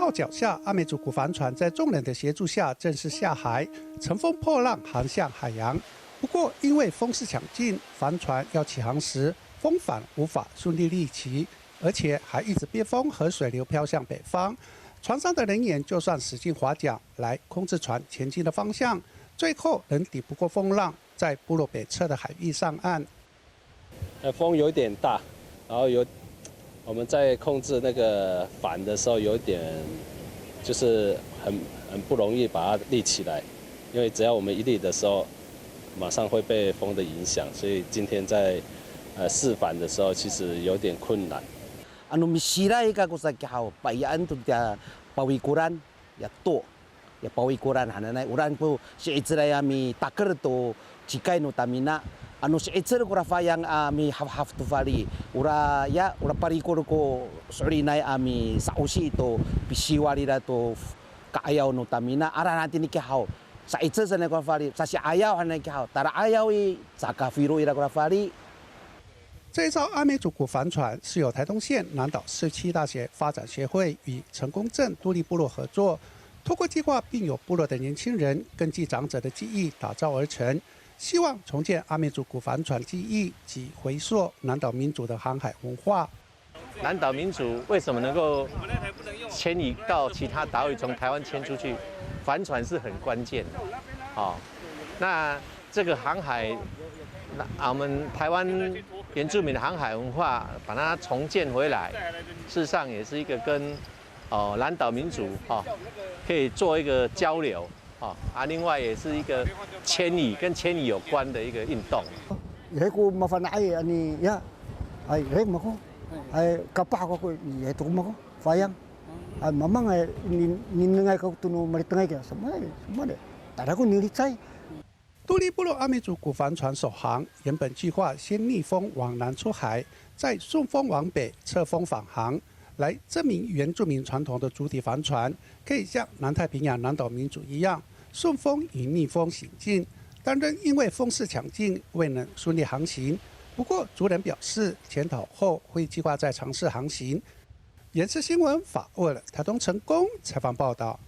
落脚下，阿美族古帆船在众人的协助下正式下海，乘风破浪航向海洋。不过，因为风势强劲，帆船要起航时，风帆无法顺利立起，而且还一直憋风和水流飘向北方。船上的人员就算使劲划桨来控制船前进的方向，最后仍抵不过风浪，在部落北侧的海域上岸。风有点大，然后我们在控制那个帆的时候，有点就是很不容易把它立起来，因为只要我们一立的时候，马上会被风的影响，所以今天在试帆的时候，其实有点困难。Misira ka ko sa kihaw paian tu dia pawikuran ya to ya pawikuran hananay uran po si Israel mi takar to chikay no tamina si Israel ko rafayang mi half to valley ura parikor ko surinay mi sausi to pisiwari ra to kaayaw no tamina ara natin ni kihaw sa Israel sa ko valley sa si ayaw hanay kihaw tara ayaw sa kafiro ira ko valley。这一艘阿美族古帆船是由台东县南岛17大学发展协会与成功镇都立部落合作，透过计划并有部落的年轻人根据长者的技艺打造而成，希望重建阿美族古帆船技艺及回溯南岛民族的航海文化。南岛民族为什么能够迁移到其他岛屿，从台湾迁出去？帆船是很关键的。那这个航海，我们台湾原住民的航海文化，把它重建回来，事实上也是一个跟南岛民族可以做一个交流另外也是一个跟迁移有关的一个运动。Ko mafanay ani ya ay rek mako ay kapako ko ito mako fayang ay mamang ay ninngay ko tuno maritangay ka sama de tada ko nilitsay。都立部落阿美族古帆船首航，原本计划先逆风往南出海，再顺风往北侧风返航，来证明原住民传统的主体帆船可以像南太平洋南岛民族一样顺风与逆风行进，但仍因为风势强劲未能顺利航行。不过族人表示，检讨后会计划再尝试航行。延世新闻法务台东成功采访报道。